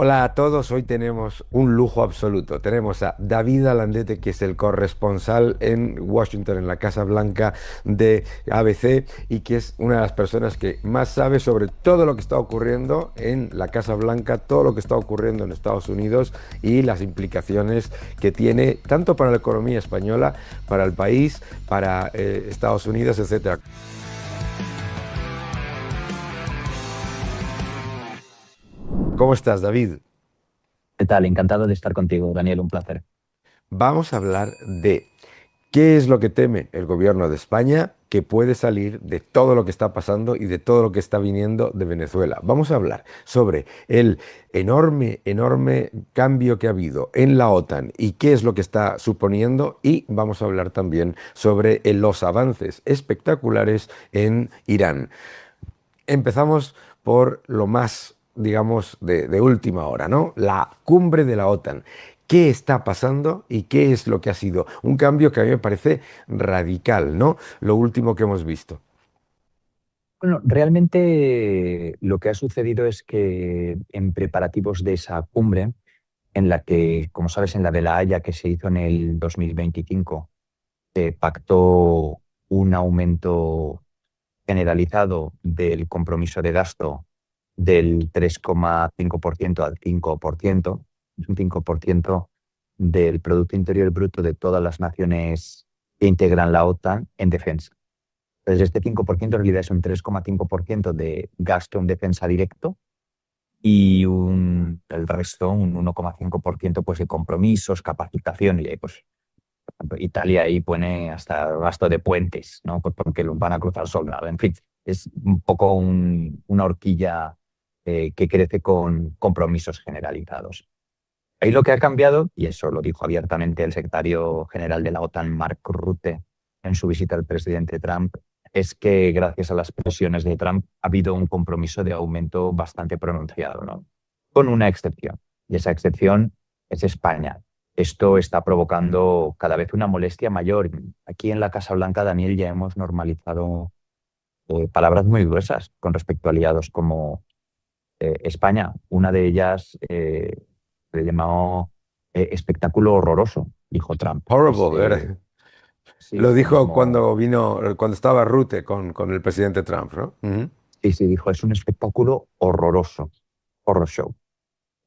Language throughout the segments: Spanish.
Hola a todos, hoy tenemos un lujo absoluto. Tenemos a David Alandete, que es el corresponsal en Washington, en la Casa Blanca de ABC, y que es una de las personas que más sabe sobre todo lo que está ocurriendo en la Casa Blanca, todo lo que está ocurriendo en Estados Unidos y las implicaciones que tiene tanto para la economía española, para el país, para Estados Unidos, etcétera. ¿Cómo estás, David? ¿Qué tal? Encantado de estar contigo, Daniel, un placer. Vamos a hablar de qué es lo que teme el gobierno de España que puede salir de todo lo que está pasando y de todo lo que está viniendo de Venezuela. Vamos a hablar sobre el enorme cambio que ha habido en la OTAN y qué es lo que está suponiendo, y vamos a hablar también sobre los avances espectaculares en Irán. Empezamos por lo más, digamos, de última hora, ¿no? La cumbre de la OTAN. ¿Qué está pasando y qué es lo que ha sido? Un cambio que a mí me parece radical, ¿no? Lo último que hemos visto. Bueno, realmente lo que ha sucedido es que en preparativos de esa cumbre, en la que, como sabes, en la de La Haya que se hizo en el 2025, se pactó un aumento generalizado del compromiso de gasto del 3,5% al 5%, es un 5% del Producto Interior Bruto de todas las naciones que integran la OTAN en defensa. Entonces, este 5% en realidad es un 3,5% de gasto en defensa directo y el resto, un 1,5%, pues, de compromisos, capacitación. Y ahí, pues, por ejemplo, Italia ahí pone hasta gasto de puentes, ¿no? Pues porque los van a cruzar soldado. En fin, es un poco una horquilla que crece con compromisos generalizados. Ahí lo que ha cambiado, y eso lo dijo abiertamente el secretario general de la OTAN, Mark Rutte, en su visita al presidente Trump, es que gracias a las presiones de Trump ha habido un compromiso de aumento bastante pronunciado, ¿no? Con una excepción, y esa excepción es España. Esto está provocando cada vez una molestia mayor. Aquí en la Casa Blanca, Daniel, ya hemos normalizado palabras muy gruesas con respecto a aliados como España. Una de ellas le llamó espectáculo horroroso, dijo Trump. Horrible, ¿verdad? Sí, Lo lo dijo mismo. cuando vino, cuando estaba Rutte con el presidente Trump, ¿no? Ujú. Sí, sí, dijo, es un espectáculo horroroso, horror show.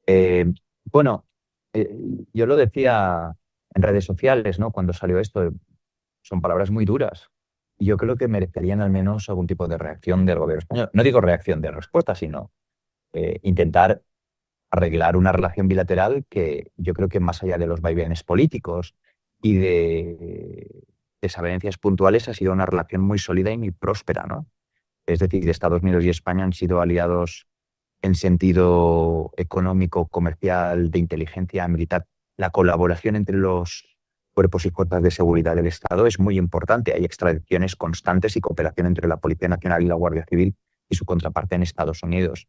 Eh, bueno, eh, yo lo decía en redes sociales, ¿no? Cuando salió esto, son palabras muy duras. Y yo creo que merecerían al menos algún tipo de reacción del gobierno español. No digo reacción de respuesta, sino intentar arreglar una relación bilateral que yo creo que más allá de los vaivenes políticos y de desavenencias puntuales ha sido una relación muy sólida y muy próspera, ¿no? Es decir, Estados Unidos y España han sido aliados en sentido económico, comercial, de inteligencia militar. La colaboración entre los cuerpos y fuerzas de seguridad del Estado es muy importante. Hay extradiciones constantes y cooperación entre la Policía Nacional y la Guardia Civil y su contraparte en Estados Unidos.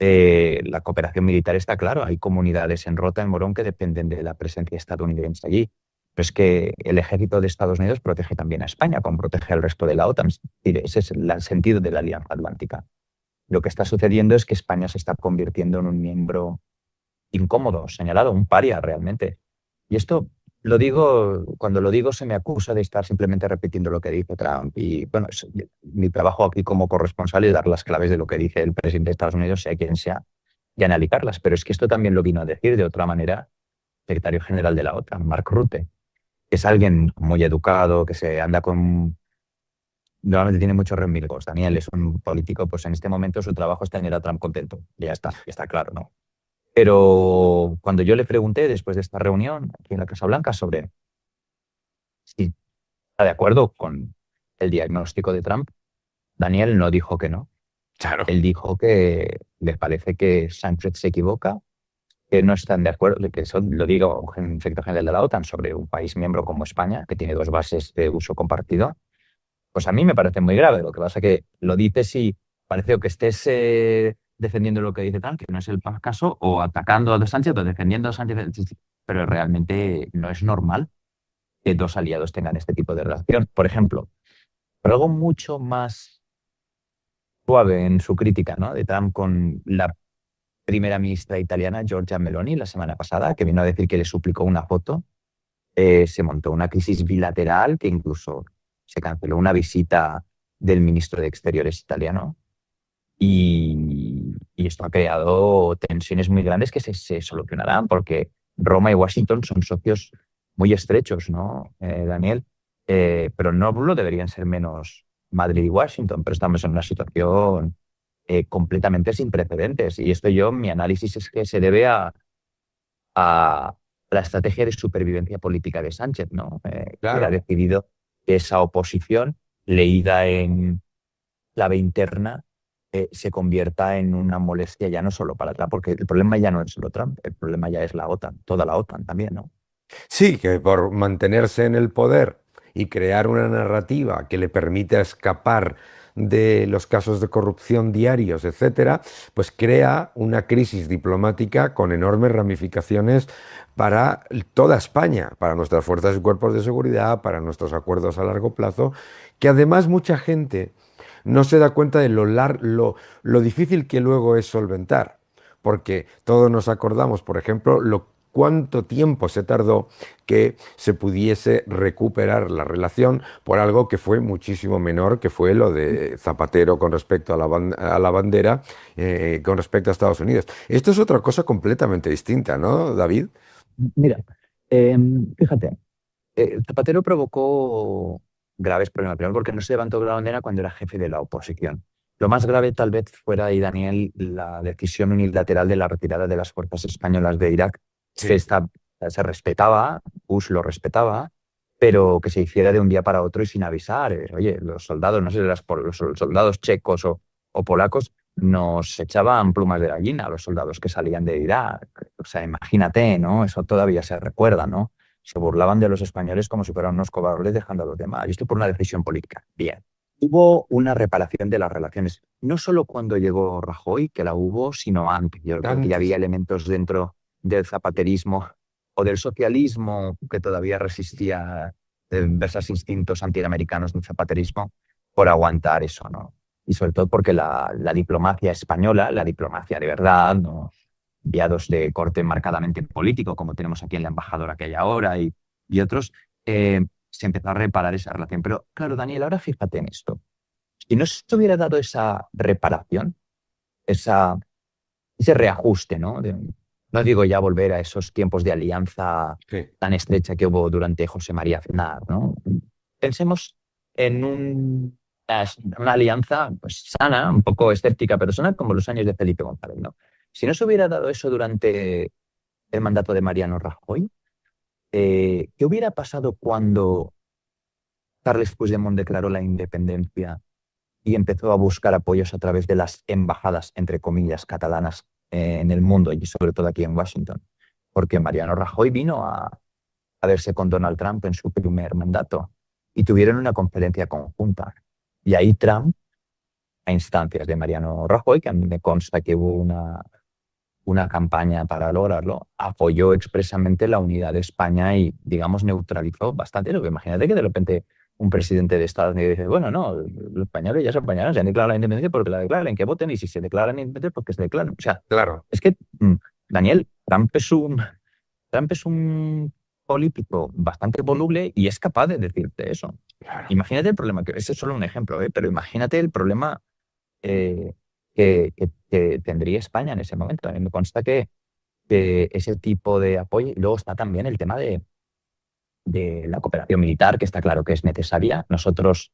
La cooperación militar está claro. Hay comunidades en Rota, en Morón, que dependen de la presencia estadounidense allí. Pero es que el ejército de Estados Unidos protege también a España, como protege al resto de la OTAN. Es decir, ese es el sentido de la Alianza Atlántica. Lo que está sucediendo es que España se está convirtiendo en un miembro incómodo, señalado, un paria realmente. Y esto lo digo, cuando lo digo se me acusa de estar simplemente repitiendo lo que dice Trump. Y bueno, mi trabajo aquí como corresponsal es dar las claves de lo que dice el presidente de Estados Unidos, sea quien sea, y analizarlas. Pero es que esto también lo vino a decir de otra manera el secretario general de la OTAN, Mark Rutte, que es alguien muy educado, que se anda con... Normalmente tiene muchos remilgos. Daniel es un político, pues en este momento su trabajo es tener a Trump contento. Ya está claro, ¿no? Pero cuando yo le pregunté después de esta reunión aquí en la Casa Blanca sobre si está de acuerdo con el diagnóstico de Trump, Daniel no dijo que no. Claro. Él dijo que le parece que Sánchez se equivoca, que no están de acuerdo, que eso lo digo en secretario general de la OTAN sobre un país miembro como España, que tiene dos bases de uso compartido. Pues a mí me parece muy grave. Lo que pasa es que lo dices y parece o que estés defendiendo lo que dice Trump, que no es el caso, o atacando a Sánchez o defendiendo a Sánchez. Sí, sí. Pero realmente no es normal que dos aliados tengan este tipo de relación. Por ejemplo, pero algo mucho más suave en su crítica, ¿no?, de Trump con la primera ministra italiana, Giorgia Meloni, la semana pasada, que vino a decir que le suplicó una foto. Se montó una crisis bilateral que incluso se canceló una visita del ministro de Exteriores italiano y esto ha creado tensiones muy grandes que se solucionarán porque Roma y Washington son socios muy estrechos, ¿no, Daniel? Pero no lo deberían ser menos Madrid y Washington, pero estamos en una situación completamente sin precedentes. Y mi análisis es que se debe a la estrategia de supervivencia política de Sánchez, ¿no? Que ha Claro. decidido que esa oposición, leída en clave interna, se convierta en una molestia ya no solo para Trump, porque el problema ya no es solo Trump, el problema ya es la OTAN, toda la OTAN también, ¿no? Sí, que por mantenerse en el poder y crear una narrativa que le permita escapar de los casos de corrupción diarios, etcétera, pues crea una crisis diplomática con enormes ramificaciones para toda España, para nuestras fuerzas y cuerpos de seguridad, para nuestros acuerdos a largo plazo, que además mucha gente no se da cuenta de lo difícil que luego es solventar, porque todos nos acordamos, por ejemplo, cuánto tiempo se tardó que se pudiese recuperar la relación por algo que fue muchísimo menor, que fue lo de Zapatero con respecto a a la bandera, con respecto a Estados Unidos. Esto es otra cosa completamente distinta, ¿no, David? Mira, fíjate, Zapatero provocó graves problemas, primero porque no se levantó de la bandera cuando era jefe de la oposición. Lo más grave tal vez fuera, y Daniel, la decisión unilateral de la retirada de las fuerzas españolas de Irak, que Sí. se respetaba, Bush lo respetaba, pero que se hiciera de un día para otro y sin avisar. Oye, los soldados, no sé, los soldados checos o polacos nos echaban plumas de gallina a los soldados que salían de Irak. O sea, imagínate, ¿no? Eso todavía se recuerda, ¿no? Se burlaban de los españoles como si fueran unos cobardes dejando a los demás. Y esto por una decisión política. Bien. Hubo una reparación de las relaciones, no solo cuando llegó Rajoy, que la hubo, sino antes. Yo creo que ya había Antes. elementos dentro del zapaterismo o del socialismo que todavía resistía diversos instintos antiamericanos del zapaterismo por aguantar eso, ¿no? Y sobre todo porque la diplomacia española, la diplomacia de verdad, ¿no? Enviados de corte marcadamente político, como tenemos aquí en la embajadora que hay ahora y otros, se empezó a reparar esa relación. Pero claro, Daniel, ahora fíjate en esto. Si no se hubiera dado esa reparación, esa, ese reajuste, ¿no? No digo ya volver a esos tiempos de alianza Sí. tan estrecha que hubo durante José María Aznar, ¿no? Pensemos en una alianza pues, sana, un poco escéptica, pero sana como los años de Felipe González, ¿no? Si no se hubiera dado eso durante el mandato de Mariano Rajoy, ¿qué hubiera pasado cuando Carles Puigdemont declaró la independencia y empezó a buscar apoyos a través de las embajadas, entre comillas, catalanas en el mundo y sobre todo aquí en Washington? Porque Mariano Rajoy vino a verse con Donald Trump en su primer mandato y tuvieron una conferencia conjunta. Y ahí Trump, a instancias de Mariano Rajoy, que a mí me consta que hubo una campaña para lograrlo, apoyó expresamente la unidad de España y, digamos, neutralizó bastante. Imagínate que de repente un presidente de Estados Unidos dice, bueno, no, los españoles ya se apañaron, se han declarado la independencia porque la declaren, que voten, y si se declaran independientes, porque se declaren. O sea, Claro. es que, Daniel, Trump es un político bastante voluble y es capaz de decirte eso. Claro. Imagínate el problema, que ese es solo un ejemplo, pero imagínate el problema eh, que tendría España en ese momento. A mí me consta que ese tipo de apoyo, y luego está también el tema de la cooperación militar, que está claro que es necesaria. Nosotros,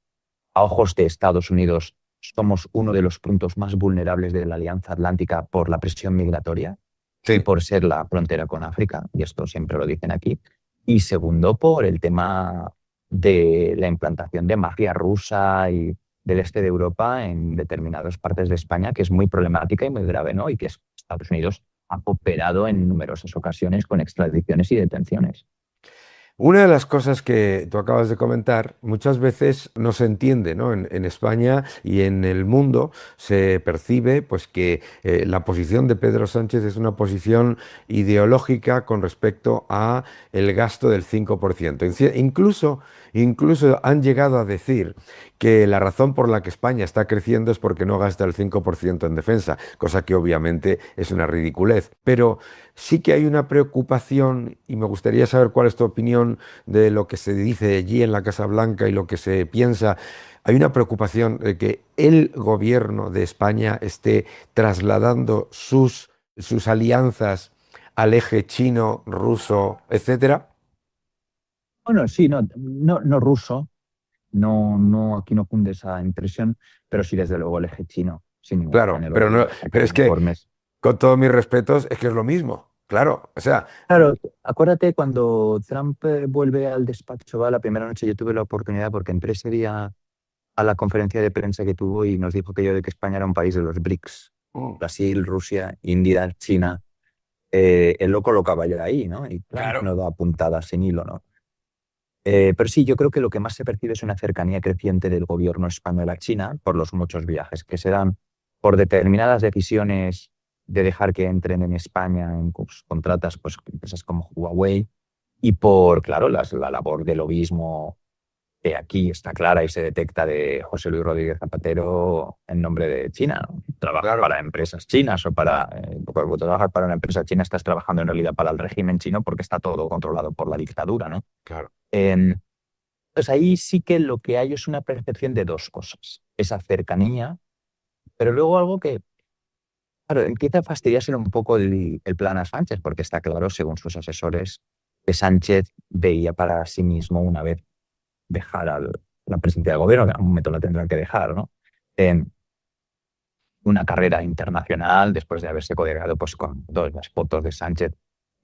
a ojos de Estados Unidos, somos uno de los puntos más vulnerables de la Alianza Atlántica por la presión migratoria y Sí. por ser la frontera con África, y esto siempre lo dicen aquí. Y segundo, por el tema de la implantación de mafia rusa y del este de Europa en determinadas partes de España, que es muy problemática y muy grave, ¿no? Y que Estados Unidos ha cooperado en numerosas ocasiones con extradiciones y detenciones. Una de las cosas que tú acabas de comentar, muchas veces no se entiende, ¿no? En España y en el mundo se percibe pues que la posición de Pedro Sánchez es una posición ideológica con respecto a el gasto del 5%. Incluso han llegado a decir que la razón por la que España está creciendo es porque no gasta el 5% en defensa, cosa que obviamente es una ridiculez. Pero sí que hay una preocupación y me gustaría saber cuál es tu opinión de lo que se dice allí en la Casa Blanca y lo que se piensa. Hay una preocupación de que el gobierno de España esté trasladando sus alianzas al eje chino, ruso, etcétera. Bueno, sí, no ruso, no, aquí no cunde esa impresión, pero sí desde luego el eje chino, sin ningún Claro, género pero de no, dudas. Aquí pero hay es que informes. con todos mis respetos es que es lo mismo. Claro, o sea, Claro, acuérdate cuando Trump vuelve al despacho, va la primera noche, yo tuve la oportunidad porque entré ese día a la conferencia de prensa que tuvo y nos dijo que yo de que España era un país de los BRICS, mm, Brasil, Rusia, India, China. Él lo colocaba ya ahí, ¿no? Y Trump claro. no da puntadas sin hilo, ¿no? Pero sí, yo creo que lo que más se percibe es una cercanía creciente del gobierno español a China por los muchos viajes que se dan por determinadas decisiones de dejar que entren en España en contratas pues, empresas como Huawei y por, claro, la labor de lobismo que aquí está clara y se detecta de José Luis Rodríguez Zapatero en nombre de China, ¿no? Trabaja Claro, para empresas chinas o para... cuando trabajas para una empresa china estás trabajando en realidad para el régimen chino porque está todo controlado por la dictadura, ¿no? claro. Em, pues ahí sí que lo que hay es una percepción de dos cosas. Esa cercanía, pero luego algo que, claro, empieza a fastidiarse un poco el plan a Sánchez, porque está claro, según sus asesores, que Sánchez veía para sí mismo una vez dejar la presidencia del gobierno, que en algún momento la tendrán que dejar, ¿no? Em, una carrera internacional después de haberse codeado pues, con todas las fotos de Sánchez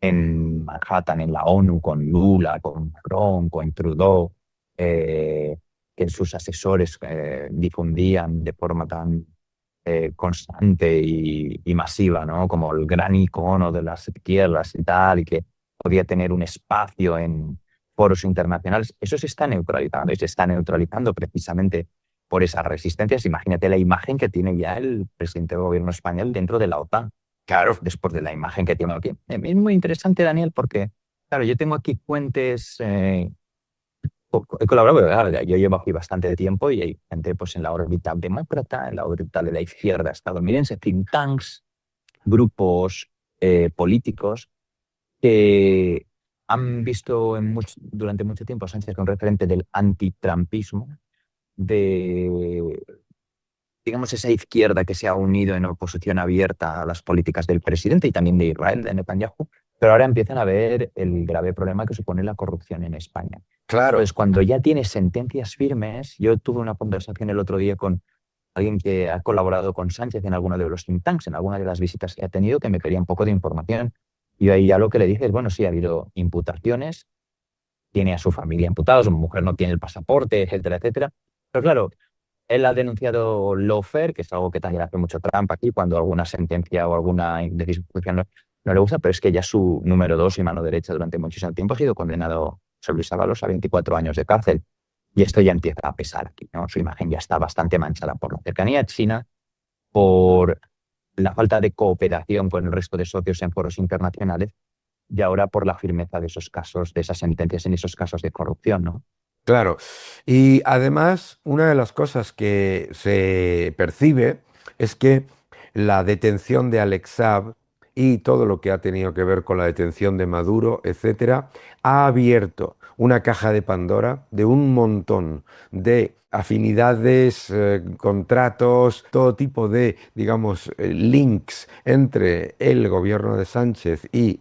en Manhattan, en la ONU, con Lula, con Macron, con Trudeau, eh, que sus asesores difundían de forma tan constante y masiva, ¿no? Como el gran icono de las izquierdas y tal, y que podía tener un espacio en foros internacionales. Eso se está neutralizando y se está neutralizando precisamente por esas resistencias. Imagínate la imagen que tiene ya el presidente del gobierno español dentro de la OTAN, Claro. después de la imagen que tiene aquí. Es muy interesante, Daniel, porque, claro, yo tengo aquí fuentes, he colaborado, pero, claro, yo llevo aquí bastante tiempo y hay gente pues, en la órbita demócrata, en la órbita de la izquierda estadounidense, think tanks, grupos políticos que han visto durante mucho tiempo a Sánchez como referente del antitrampismo, de digamos, esa izquierda que se ha unido en oposición abierta a las políticas del presidente y también de Israel, de Netanyahu, pero ahora empiezan a ver el grave problema que supone la corrupción en España. Claro. Pues cuando ya tienes sentencias firmes, yo tuve una conversación el otro día con alguien que ha colaborado con Sánchez en alguno de los think tanks, en alguna de las visitas que ha tenido, que me quería un poco de información. Y ahí ya lo que le dije es, bueno, sí, ha habido imputaciones, tiene a su familia imputados, su mujer no tiene el pasaporte, etcétera, etcétera. Pero claro, él ha denunciado lawfare, que es algo que también hace mucho trampa aquí, cuando alguna sentencia o alguna decisión judicial no le gusta, pero es que ya su número dos y mano derecha durante muchísimo tiempo ha sido condenado, José Luis Ábalos, a 24 años de cárcel. Y esto ya empieza a pesar aquí, ¿no? Su imagen ya está bastante manchada por la cercanía a China, por la falta de cooperación con el resto de socios en foros internacionales y ahora por la firmeza de esos casos, de esas sentencias en esos casos de corrupción, ¿no? Claro. Y además, una de las cosas que se percibe es que la detención de Alex Saab y todo lo que ha tenido que ver con la detención de Maduro, etcétera, ha abierto una caja de Pandora de un montón de afinidades, contratos, todo tipo de, digamos, links entre el gobierno de Sánchez y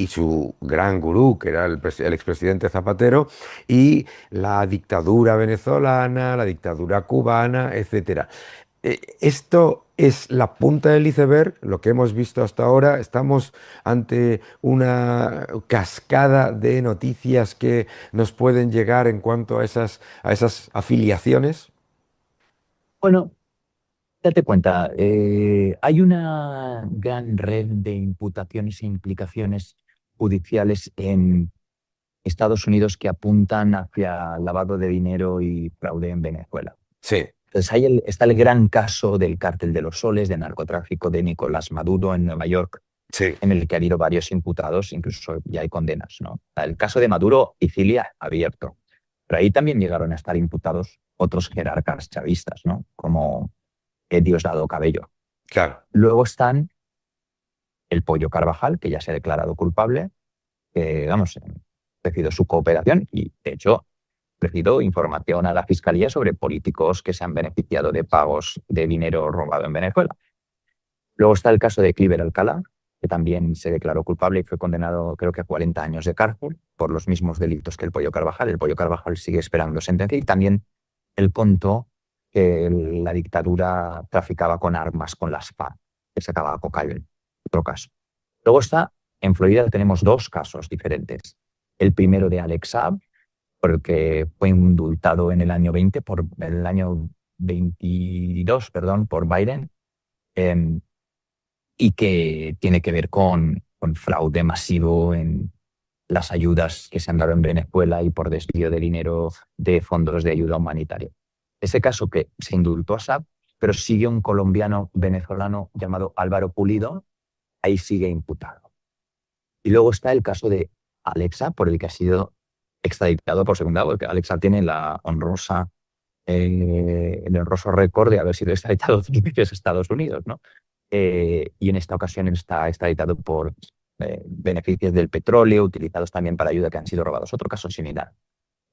su gran gurú, que era el expresidente Zapatero, y la dictadura venezolana, la dictadura cubana, etcétera. Esto es la punta del iceberg, lo que hemos visto hasta ahora. Estamos ante una cascada de noticias que nos pueden llegar en cuanto a esas afiliaciones. Bueno, date cuenta, hay una gran red de imputaciones e implicaciones judiciales en Estados Unidos que apuntan hacia lavado de dinero y fraude en Venezuela. Sí, Entonces ahí está el gran caso del cártel de los soles, de narcotráfico de Nicolás Maduro en Nueva York, sí, en el que ha habido varios imputados, incluso ya hay condenas, ¿no? El caso de Maduro, Sicilia, abierto. Pero ahí también llegaron a estar imputados otros jerarcas chavistas, ¿no? Como Diosdado Cabello. claro. Luego están el Pollo Carvajal, que ya se ha declarado culpable, que, vamos, recibido su cooperación y, de hecho, recibido información a la Fiscalía sobre políticos que se han beneficiado de pagos de dinero robado en Venezuela. Luego está el caso de Cliver Alcalá, que también se declaró culpable y fue condenado, creo que a 40 años de cárcel por los mismos delitos que el Pollo Carvajal. El Pollo Carvajal sigue esperando sentencia y también él contó que la dictadura traficaba con armas, con las FARC, que sacaba cocaína. Otro caso. Luego está, en Florida tenemos dos casos diferentes. El primero de Alex Saab, porque fue indultado en el año 22, perdón, por Biden, eh, y que tiene que ver con fraude masivo en las ayudas que se han dado en Venezuela y por desvío de dinero de fondos de ayuda humanitaria. Ese caso que se indultó a Saab, pero sigue un colombiano venezolano llamado Álvaro Pulido, ahí sigue imputado. Y luego está el caso de Alexa, por el que ha sido extraditado por segunda vez, porque Alexa tiene el honroso récord de haber sido extraditado 2 veces a Estados Unidos, ¿no? Y en esta ocasión está extraditado por beneficios del petróleo, utilizados también para ayuda que han sido robados. Otro caso similar.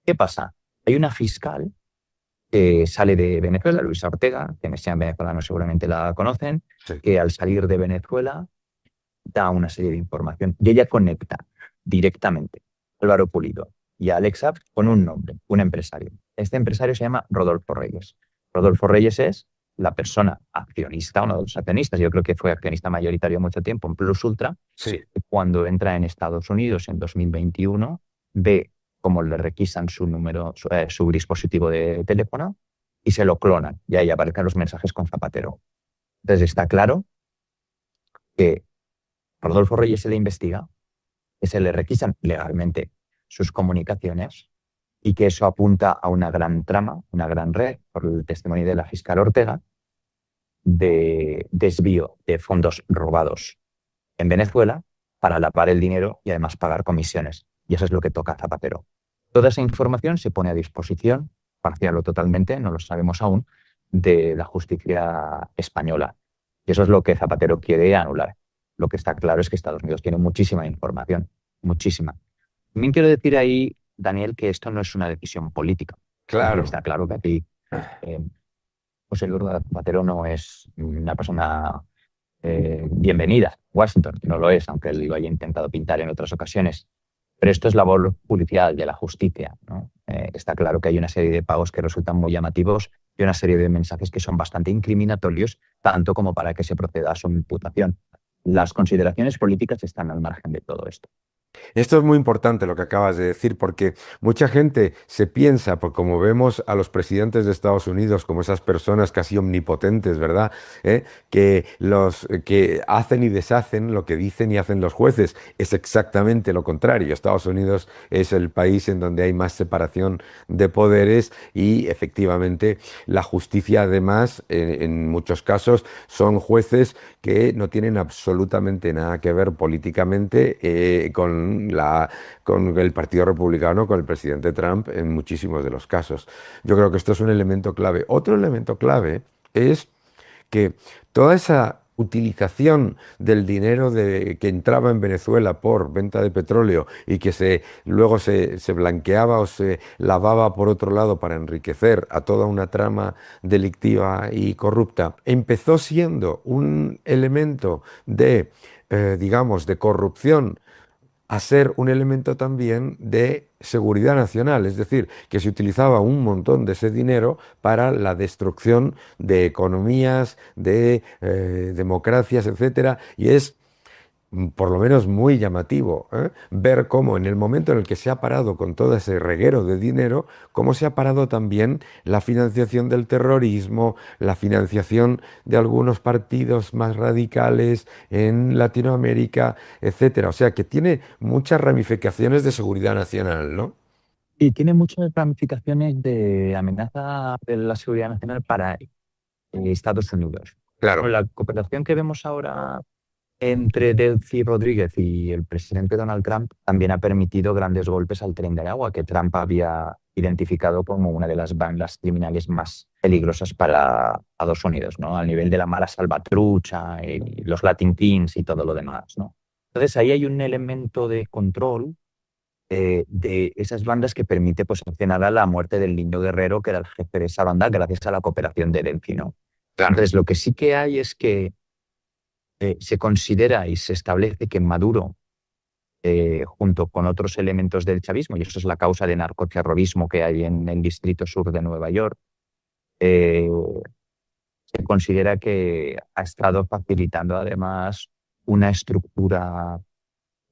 ¿Qué pasa? Hay una fiscal que sale de Venezuela, Luisa Ortega, que sean venezolanos seguramente la conocen, Sí. que al salir de Venezuela da una serie de información y ella conecta directamente a Álvaro Pulido y a Alex Saab con un nombre, un empresario. Este empresario se llama Rodolfo Reyes. Rodolfo Reyes es la persona accionista, uno de los accionistas, yo creo que fue accionista mayoritario mucho tiempo en Plus Ultra, Sí, cuando entra en Estados Unidos en 2021, ve cómo le requisan su dispositivo de teléfono y se lo clonan y ahí aparecen los mensajes con Zapatero. Entonces está claro que Rodolfo Reyes se le investiga, que se le requisan legalmente sus comunicaciones y que eso apunta a una gran trama, una gran red, por el testimonio de la fiscal Ortega, de desvío de fondos robados en Venezuela para lavar el dinero y además pagar comisiones. Y eso es lo que toca a Zapatero. Toda esa información se pone a disposición, parcial o totalmente, no lo sabemos aún, de la justicia española. Y eso es lo que Zapatero quiere anular. Lo que está claro es que Estados Unidos tiene muchísima información, muchísima. También quiero decir ahí, Daniel, que esto no es una decisión política. claro. Está claro que aquí José Luis Zapatero no es una persona bienvenida. Washington no lo es, aunque él lo haya intentado pintar en otras ocasiones. Pero esto es labor judicial de la justicia, ¿no? Está claro que hay una serie de pagos que resultan muy llamativos y una serie de mensajes que son bastante incriminatorios, tanto como para que se proceda a su imputación. Las consideraciones políticas están al margen de todo esto. Esto es muy importante lo que acabas de decir, porque mucha gente se piensa, pues como vemos a los presidentes de Estados Unidos como esas personas casi omnipotentes, ¿verdad? Que los que hacen y deshacen lo que dicen y hacen los jueces. Es exactamente lo contrario. Estados Unidos es el país en donde hay más separación de poderes y efectivamente la justicia, además, en muchos casos, son jueces que no tienen absolutamente nada que ver políticamente con el Partido Republicano, con el presidente Trump en muchísimos de los casos. Yo creo que esto es un elemento clave. Otro elemento clave es que toda esa utilización del dinero que entraba en Venezuela por venta de petróleo y que luego se blanqueaba o se lavaba por otro lado para enriquecer a toda una trama delictiva y corrupta, empezó siendo un elemento digamos, de corrupción a ser un elemento también de seguridad nacional, es decir, que se utilizaba un montón de ese dinero para la destrucción de economías, de democracias, etcétera, y es por lo menos muy llamativo, ¿eh? Ver cómo en el momento en el que se ha parado con todo ese reguero de dinero, cómo se ha parado también la financiación del terrorismo, la financiación de algunos partidos más radicales en Latinoamérica, etcétera. O sea que tiene muchas ramificaciones de seguridad nacional, ¿no? Y tiene muchas ramificaciones de amenaza de la seguridad nacional para Estados Unidos. Claro, Con la cooperación que vemos ahora entre Delcy Rodríguez y el presidente Donald Trump también ha permitido grandes golpes al Tren de Aragua, que Trump había identificado como una de las bandas criminales más peligrosas para Estados Unidos, ¿no? Al nivel de la mala salvatrucha, y los Latin Kings y todo lo demás, ¿no? Entonces ahí hay un elemento de control de esas bandas que permite pues, sancionar a la muerte del niño guerrero, que era el jefe de esa banda, gracias a la cooperación de Delcy, ¿no? claro. Entonces lo que sí que hay es que se considera y se establece que Maduro, junto con otros elementos del chavismo, y eso es la causa de narcoterrorismo que hay en el Distrito Sur de Nueva York, eh, se considera que ha estado facilitando además una estructura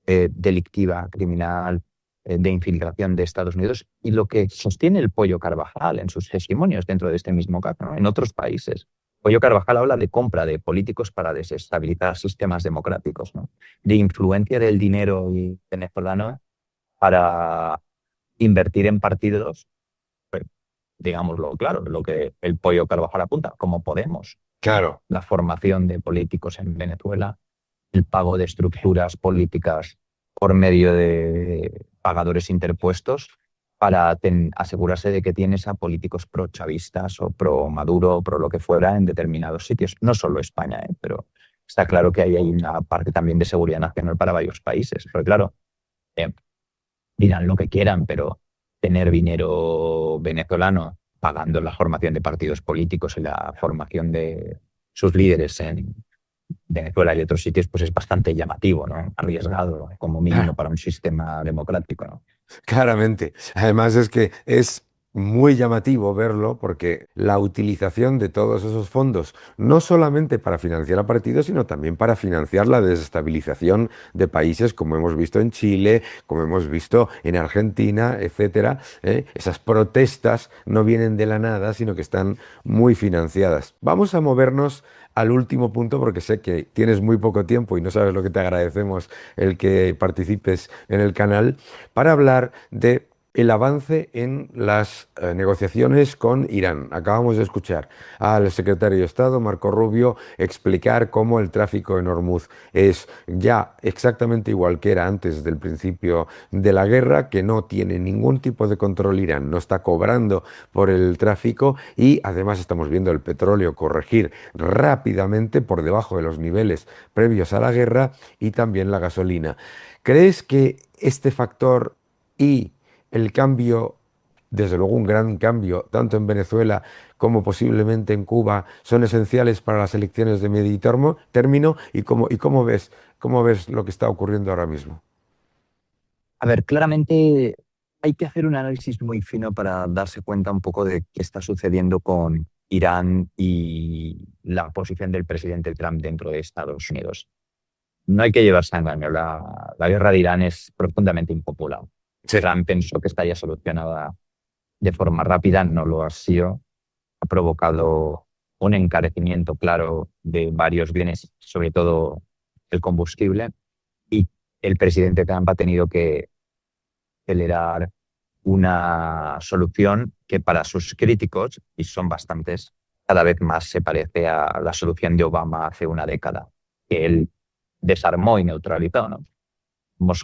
delictiva, criminal, de infiltración de Estados Unidos, y lo que sostiene el Pollo Carvajal en sus testimonios dentro de este mismo caso, ¿no? En otros países. Pollo Carvajal habla de compra de políticos para desestabilizar sistemas democráticos, ¿no? De influencia del dinero venezolano para invertir en partidos, pues, digámoslo claro, lo que el Pollo Carvajal apunta, como Podemos, ¿no? Claro. La formación de políticos en Venezuela, el pago de estructuras políticas por medio de pagadores interpuestos para asegurarse de que tienes a políticos pro-chavistas o pro-Maduro o pro lo que fuera en determinados sitios. No solo España, pero está claro que ahí hay una parte también de seguridad nacional para varios países. Pero claro, eh, dirán lo que quieran, pero tener dinero venezolano pagando la formación de partidos políticos y la formación de sus líderes en Venezuela y otros sitios, pues es bastante llamativo, ¿no? Arriesgado, como mínimo, para un sistema democrático, ¿no? Claramente. Además es que es muy llamativo verlo porque la utilización de todos esos fondos, no solamente para financiar a partidos, sino también para financiar la desestabilización de países como hemos visto en Chile, como hemos visto en Argentina, etcétera, ¿eh? Esas protestas no vienen de la nada, sino que están muy financiadas. Vamos a movernos al último punto porque sé que tienes muy poco tiempo y no sabes lo que te agradecemos el que participes en el canal para hablar de el avance en las negociaciones con Irán. Acabamos de escuchar al secretario de Estado, Marco Rubio, explicar cómo el tráfico en Hormuz es ya exactamente igual que era antes del principio de la guerra, que no tiene ningún tipo de control Irán, no está cobrando por el tráfico y además estamos viendo el petróleo corregir rápidamente por debajo de los niveles previos a la guerra y también la gasolina. ¿Crees que este factor y el cambio, desde luego un gran cambio, tanto en Venezuela como posiblemente en Cuba, son esenciales para las elecciones de medio término? Y cómo ves lo que está ocurriendo ahora mismo? A ver, claramente hay que hacer un análisis muy fino para darse cuenta un poco de qué está sucediendo con Irán y la posición del presidente Trump dentro de Estados Unidos. No hay que llevarse a engaño. La guerra de Irán es profundamente impopular. Sí, Trump pensó que estaría solucionada de forma rápida, no lo ha sido. Ha provocado un encarecimiento claro de varios bienes, sobre todo el combustible, y el presidente Trump ha tenido que acelerar una solución que para sus críticos, y son bastantes, cada vez más se parece a la solución de Obama hace una década, que él desarmó y neutralizó, ¿no?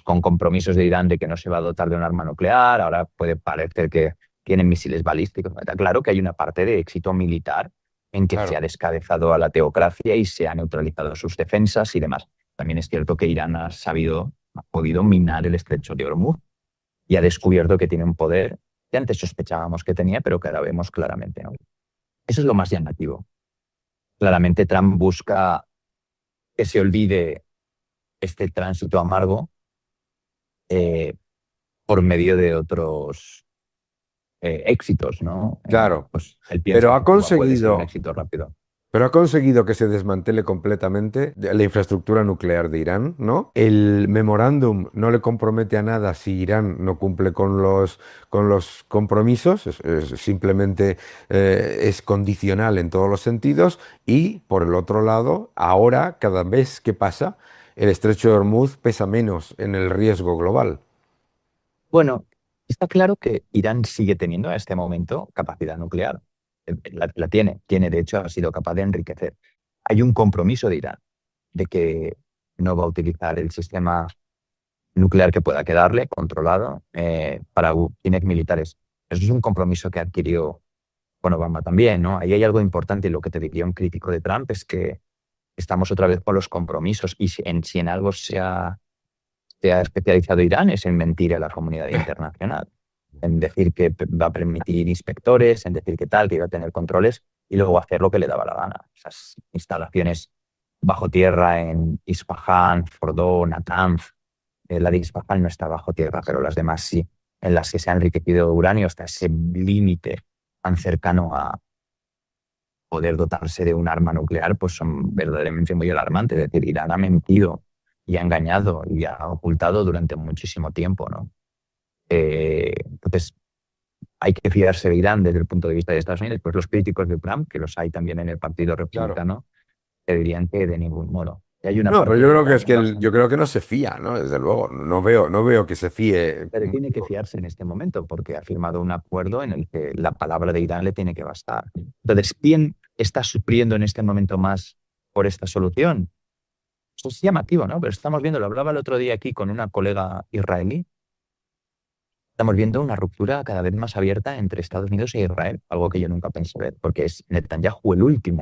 Con compromisos de Irán de que no se va a dotar de un arma nuclear, ahora puede parecer que tienen misiles balísticos. Está claro que hay una parte de éxito militar en que se ha claro. descabezado a la teocracia y se ha neutralizado sus defensas y demás. También es cierto que Irán ha podido minar el estrecho de Hormuz y ha descubierto que tiene un poder que antes sospechábamos que tenía, pero que ahora vemos claramente, ¿no? Eso es lo más llamativo. Claramente Trump busca que se olvide este tránsito amargo eh, por medio de otros éxitos, ¿no? Claro, Pues él piensa pero que Cuba puede ser un éxito rápido. Pero ha conseguido que se desmantele completamente la infraestructura nuclear de Irán, ¿no? El memorándum no le compromete a nada si Irán no cumple con los compromisos, simplemente es condicional en todos los sentidos. Y por el otro lado, ahora, cada vez que pasa, el estrecho de Hormuz pesa menos en el riesgo global. Bueno, está claro que Irán sigue teniendo a este momento capacidad nuclear. La tiene, de hecho, ha sido capaz de enriquecer. Hay un compromiso de Irán de que no va a utilizar el sistema nuclear que pueda quedarle controlado para fines militares. Eso es un compromiso que adquirió con Obama también, ¿no? Ahí hay algo importante y lo que te diría un crítico de Trump es que estamos otra vez con los compromisos y si en algo se ha especializado Irán es en mentir a la comunidad internacional, en decir que va a permitir inspectores, en decir que tal, que iba a tener controles y luego hacer lo que le daba la gana. Esas instalaciones bajo tierra en Isfahan, Fordo, Natanz, la de Isfahan no está bajo tierra, pero las demás sí, en las que se ha enriquecido uranio hasta ese límite tan cercano a poder dotarse de un arma nuclear, pues son verdaderamente muy alarmantes. Es decir, Irán ha mentido y ha engañado y ha ocultado durante muchísimo tiempo, ¿no? Entonces, hay que fiarse de Irán desde el punto de vista de Estados Unidos. Pues los críticos de Trump, que los hay también en el Partido Claro. Republicano, te dirían que de ningún modo. Y hay una No, pero parte yo de creo que Irán es que yo creo que no se fía, ¿no? Desde luego, no veo que se fíe. pero tiene que fiarse en este momento porque ha firmado un acuerdo en el que la palabra de Irán le tiene que bastar. Entonces, ¿quién está sufriendo en este momento más por esta solución? Eso es llamativo, ¿no? Pero estamos viendo, lo hablaba el otro día aquí con una colega israelí, estamos viendo una ruptura cada vez más abierta entre Estados Unidos e Israel, algo que yo nunca pensé ver, porque es Netanyahu el último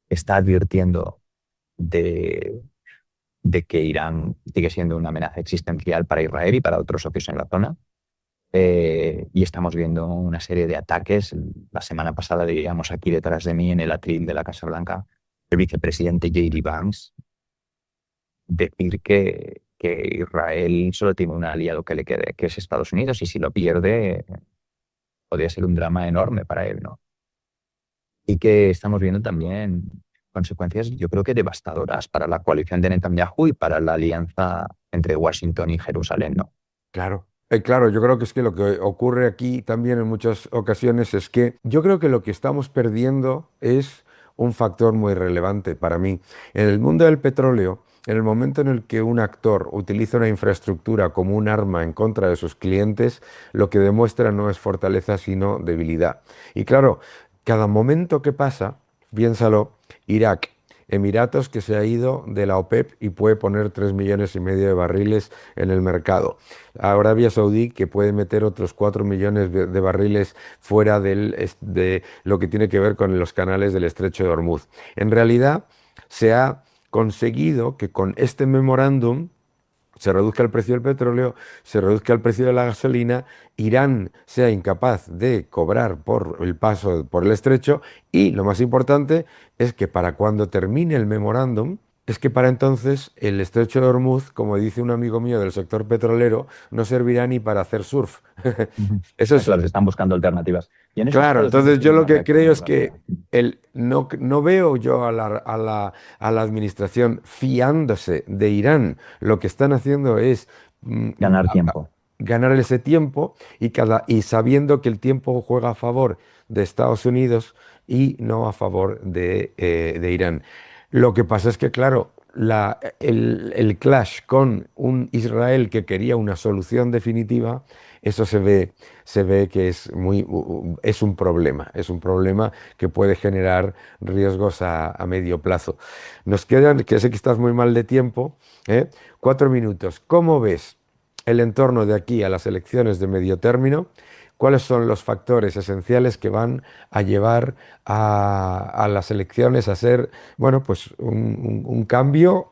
que está advirtiendo de, de que Irán sigue siendo una amenaza existencial para Israel y para otros socios en la zona. Y estamos viendo una serie de ataques. La semana pasada diríamos aquí detrás de mí, en el atril de la Casa Blanca, el vicepresidente J.D. Vance decir que Israel solo tiene un aliado que le quede, que es Estados Unidos, y si lo pierde, podría ser un drama enorme para él, ¿no? Y que estamos viendo también consecuencias, yo creo que devastadoras para la coalición de Netanyahu y para la alianza entre Washington y Jerusalén, ¿no? Claro. Claro, yo creo que es que lo que ocurre aquí también en muchas ocasiones es que yo creo que lo que estamos perdiendo es un factor muy relevante para mí. En el mundo del petróleo, en el momento en el que un actor utiliza una infraestructura como un arma en contra de sus clientes, lo que demuestra no es fortaleza, sino debilidad. Y claro, cada momento que pasa, piénsalo, Irak, Emiratos que se ha ido de la OPEP y puede poner 3,5 millones de barriles en el mercado. Arabia Saudí que puede meter otros 4 millones de barriles fuera de lo que tiene que ver con los canales del Estrecho de Hormuz. En realidad se ha conseguido que con este memorándum se reduzca el precio del petróleo, se reduzca el precio de la gasolina, Irán sea incapaz de cobrar por el paso por el estrecho y lo más importante es que para cuando termine el memorándum, es que para entonces el estrecho de Hormuz, como dice un amigo mío del sector petrolero, no servirá ni para hacer surf. Ujú. Eso es, Claro, se están buscando alternativas. Y en eso claro, Estados Unidos entonces yo tiene lo una que reacción creo muy es que rápida. no veo yo a la administración fiándose de Irán. Lo que están haciendo es Ganar tiempo. ganar ese tiempo y sabiendo que el tiempo juega a favor de Estados Unidos y no a favor de Irán. Lo que pasa es que, claro, el clash con un Israel que quería una solución definitiva, eso se ve que es un problema que puede generar riesgos a medio plazo. Nos quedan, que sé que estás muy mal de tiempo, 4 minutos. ¿Cómo ves el entorno de aquí a las elecciones de medio término? ¿Cuáles son los factores esenciales que van a llevar a las elecciones a ser, bueno, pues un cambio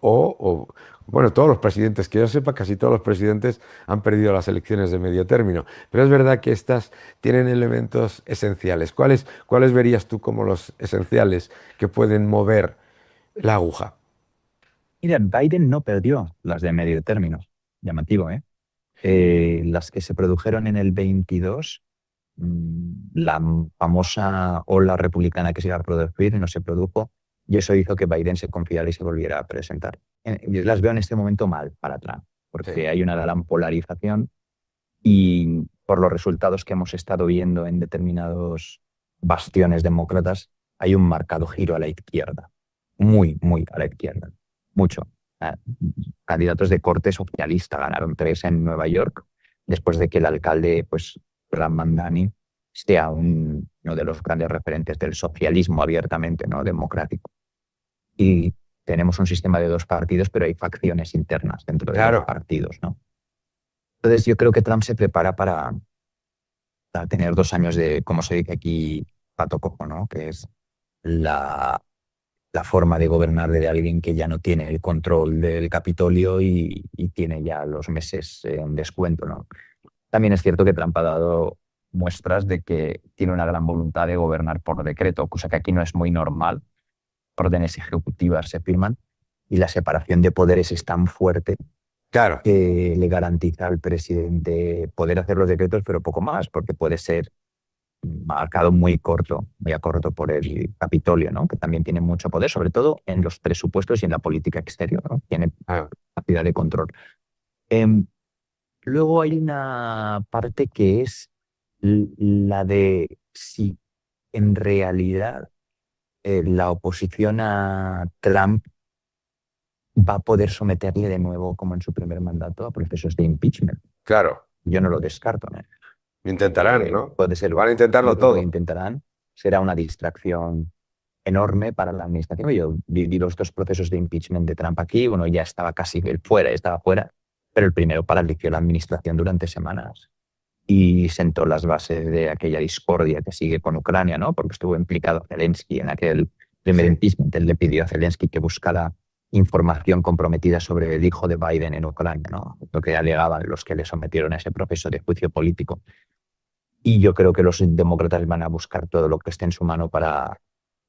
bueno, todos los presidentes, que yo sepa, casi todos los presidentes han perdido las elecciones de medio término, pero es verdad que estas tienen elementos esenciales. ¿Cuáles verías tú como los esenciales que pueden mover la aguja? Mira, Biden no perdió las de medio término. Llamativo, ¿eh? Las que se produjeron en el 22, la famosa ola republicana que se iba a producir no se produjo. y eso hizo que Biden se confiara y se volviera a presentar. Yo las veo en este momento mal para Trump, porque Sí. hay una gran polarización y por los resultados que hemos estado viendo en determinados bastiones demócratas, hay un marcado giro a la izquierda, muy, muy a la izquierda, mucho. Ah, Candidatos de corte socialista ganaron 3 en Nueva York, después de que el alcalde, pues, Ram Mandani, sea uno de los grandes referentes del socialismo abiertamente, ¿no?, democrático. Y tenemos un sistema de 2 partidos, pero hay facciones internas dentro de los Claro, partidos, ¿no? Entonces yo creo que Trump se prepara para tener 2 años de, como se dice aquí, pato cojo, ¿no? Que es la, la forma de gobernar de alguien que ya no tiene el control del Capitolio y tiene ya los meses en descuento, ¿no? También es cierto que Trump ha dado muestras de que tiene una gran voluntad de gobernar por decreto, cosa que aquí no es muy normal. Órdenes ejecutivas se firman y la separación de poderes es tan fuerte claro. que le garantiza al presidente poder hacer los decretos, pero poco más, porque puede ser marcado muy a corto por el Capitolio, ¿no?, que también tiene mucho poder, sobre todo en los presupuestos y en la política exterior, ¿no? Tiene Claro. capacidad de control. Em, Luego hay una parte que es la de si en realidad la oposición a Trump va a poder someterle de nuevo, como en su primer mandato, a procesos de impeachment. Claro. Yo no lo descarto, ¿no? Intentarán, ¿no? Puede ser. Van a Yo intentarlo creo que lo todo. intentarán. Será una distracción enorme para la administración. Yo viví los 2 procesos de impeachment de Trump aquí. Uno ya estaba casi estaba fuera, pero el primero paralizó la administración durante semanas y sentó las bases de aquella discordia que sigue con Ucrania, ¿no? Porque estuvo implicado Zelensky en aquel primer Sí. impeachment. Él le pidió a Zelensky que buscara información comprometida sobre el hijo de Biden en Ucrania, ¿no? Lo que alegaban los que le sometieron a ese proceso de juicio político. Y yo creo que los demócratas van a buscar todo lo que esté en su mano para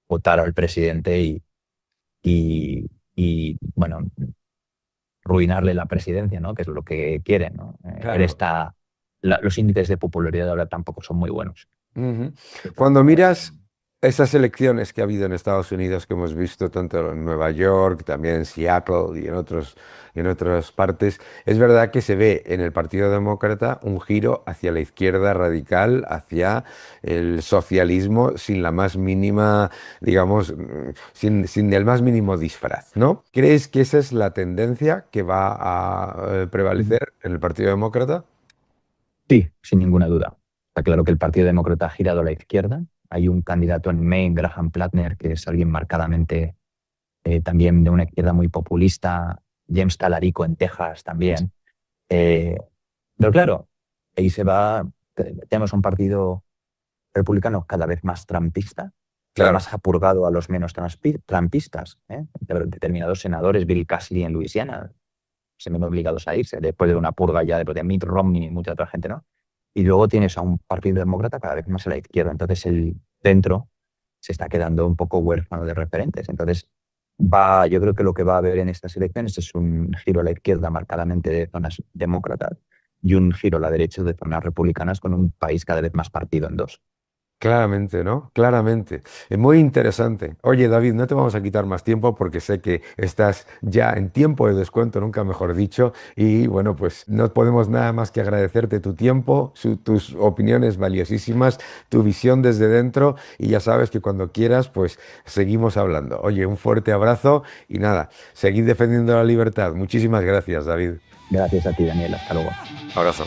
votar al presidente bueno, arruinarle la presidencia, ¿no?, que es lo que quieren, ¿no? Claro. Los índices de popularidad ahora tampoco son muy buenos. Ujú. Cuando miras esas elecciones que ha habido en Estados Unidos, que hemos visto tanto en Nueva York, también en Seattle y en otras partes, es verdad que se ve en el Partido Demócrata un giro hacia la izquierda radical, hacia el socialismo sin la más mínima, digamos, sin el más mínimo disfraz, ¿no? ¿Crees que esa es la tendencia que va a prevalecer en el Partido Demócrata? Sí, sin ninguna duda. Está claro que el Partido Demócrata ha girado a la izquierda. Hay un candidato en Maine, Graham Platner, que es alguien marcadamente también de una izquierda muy populista. James Talarico en Texas también. Eh, pero claro, ahí tenemos un partido republicano cada vez más trumpista, que Claro. además ha purgado a los menos trumpistas, ¿eh? Determinados senadores, Bill Cassidy en Luisiana, se ven obligados a irse después de una purga ya de Mitt Romney y mucha otra gente, ¿no? Y luego tienes a un partido demócrata cada vez más a la izquierda. Entonces el centro se está quedando un poco huérfano de referentes. Entonces yo creo que lo que va a haber en estas elecciones es un giro a la izquierda marcadamente de zonas demócratas y un giro a la derecha de zonas republicanas con un país cada vez más partido en dos. Claramente, ¿no? Claramente. Es muy interesante. Oye, David, no te vamos a quitar más tiempo porque sé que estás ya en tiempo de descuento, nunca mejor dicho. Y bueno, pues no podemos nada más que agradecerte tu tiempo, tus opiniones valiosísimas, tu visión desde dentro. Y ya sabes que cuando quieras, pues seguimos hablando. Oye, un fuerte abrazo y nada, seguid defendiendo la libertad. Muchísimas gracias, David. Gracias a ti, Daniel. Hasta luego. Abrazo.